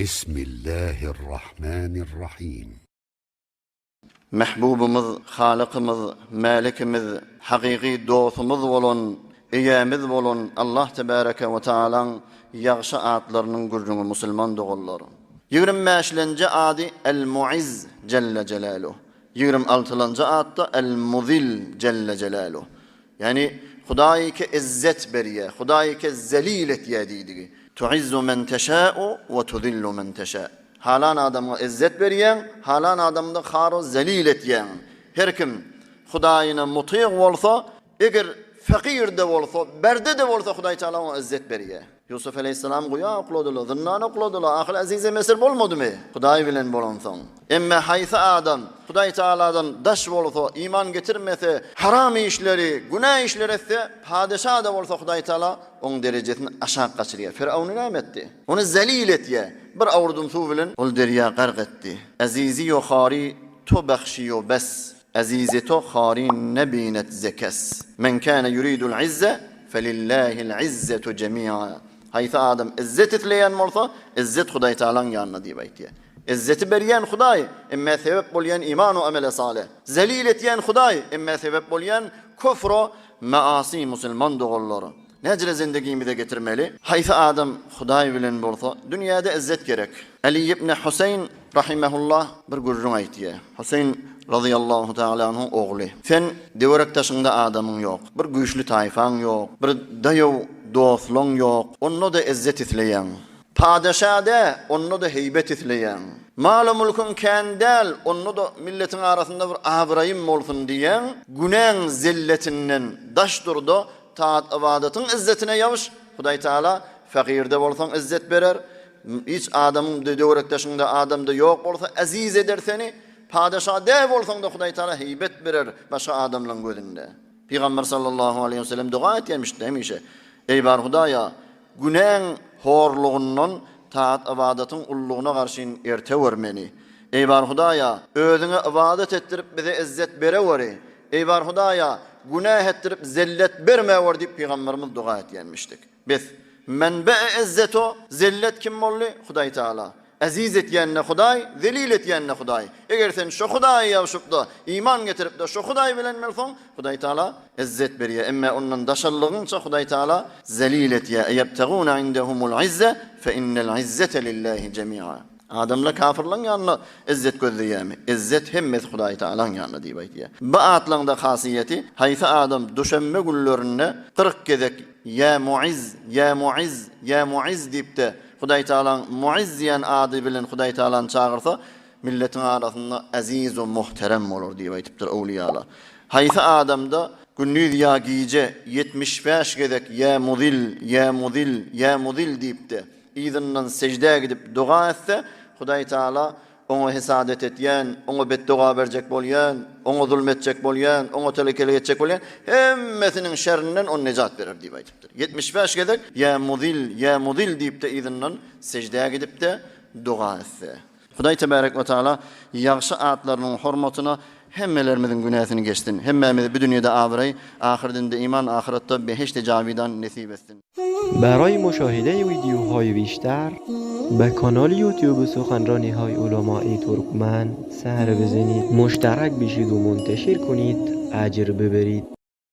بسم الله الرحمن الرحيم. محبوبumuz, Halıkımız, Malikimiz, haqiqi dostumuz bolun, iyemiz bolun Allah tebareke ve Taala'nın ýagşy atlarynyň gurrunu musulman dogullar. 25-nji ady El-Muizz Celle Celaluhu. 26-njy atda El-Muzil Celle Celaluhu. Yani Hudaý ki izzet berýär, Hudaý ki zelil etýär diýdigi. Tuizzu men teşâ'u ve tudillu men teşâ'. Halan adamga izzet berýän, halan adamda haro zelil etýän. Her kim Hudaýyna muty bolsa, eger fakir de bolsa, berde de bolsa Hudaý Taala ona izzet berýär. Yusuf aleyhisselam goýa okladylar, zynnan okladylar, ahir azize Mesir bolmadymy? Hudaý bilen bolansaň. Emme haýsy adam Hudaý Taaladan daş bolsa, iman getirmese, haram işleri, günah işleri etse, padişah da bolsa Hudaý Taala onun derejesini aşağı gaçyrýar. Firavun näme etdi? Onu zelil etýär. Bir awurdum suw bilen ol derýa garq etdi. Azizi yo khari to baxşiyo bes. Azizi to khari nebinet zekas. Men kana yuridul izze felillahil izzetu jemi'a. Haýsy adam izzet etleýän bolsa, izzet Hudaý Taala'nın ýanyna diýip aýtdy. İzzeti berýän Hudaý, emma sebep bolýan iman we amele salih. Zelil etýän Hudaý, emma sebep bolýan küfr we maasi musulman dogulary. Necre zindagimizde getirmeli? Haýsy adam Hudaý bilen bolsa, dünýäde izzet gerek. Ali ibn Husayn rahimehullah bir gurrun aýtdy. Husayn radıyallahu ta'ala anhu oğlu. Sen dewerektaşyňda adamyň ýok, bir güýçli taýfaň ýok, bir daýaw dostluň ýok. Onu da izzet etleýän. Padişahda onu da heybet etleýän. Mal mulkun kendel onu da milletin arasında bir abrayım bolsun diýen günäň zilletinden daş durdu. Taat ibadetin izzetine yavuş. Hudaý Taala fakirde bolsaň izzet berer. Hiç adamyň dewerektaşyňda adamda ýok bolsa aziz eder seni. Padişah de bolsaň da Hudaý Taala heybet berer başga adamlaryň gözünde. Peygamber sallallahu aleyhi ve sellem dua etýärmişdi hemişe. Ey bar Hudaýa, günäň horlugyndan taat ibadetin ullugyna garşy erte bermeni. Ey bar Hudaýa, özüňe ibadet etdirip bize izzet bereweri. Ey bar Hudaýa, günah ettirip zellet berme var diýip Peygamberimiz dua etýärmişdik. Biz menbe izzeto zellet kim bolly? Hudaý Taala. Aziz etýänne Hudaý, zelil etýänne Hudaý. Eger sen şu Hudaýy ýaşyp da iman getirip de şu Hudaý bilen melsoň, Hudaý Taala izzet berýär. Emma ondan daşallygyňça Hudaý Taala zelil etýär. Yebtaguna indahumul izze fe innel izzete lillahi jemi'a. Adamla kafirlaryň ýanyna izzet gözleýärmi? İzzet hemmet Hudaý Taala'nın ýanyna diýip aýtýar. Bu atlaryň hasiyeti haýsy adam düşenme günlerinde 40 gezek ya muizz, ya muizz, ya muizz diýip de Hudaý Taala'nın muizz diýen ady bilen Hudaý Taala'ny çağırsa, milletin arasynda aziz we muhterem bolar diýip aýtypdyr awliýalar. Haýsy adamda günnüz ýa giýje 75 gezek ya mudil, ya mudil, ya mudil diýip de izinden secde gidip dua etse, Hudaý Taala onu hesadet etýän, onu beddua berjek bolýan, onu zulmetjek bolýan, onu telekele etjek bolýan, hemmesiniň şerrinden onu nejat berer diýip aýtypdyr. 75 gezek ya mudil diýip de izinden secde gidip de dua etse. Hudaý tebarek we taala ýagşy atlarynyň hormatyna hemmelerimiziň günäsini geçsin. Hemmemiz bu dünýede awray, ahirinde iman, ahiretde beheşte jawidan nesip etsin. برای مشاهده ویدیوهای بیشتر به کانال یوتیوب سخنرانی های علماء ترکمن سر بزنید، مشترک بشید و منتشر کنید، اجر ببرید.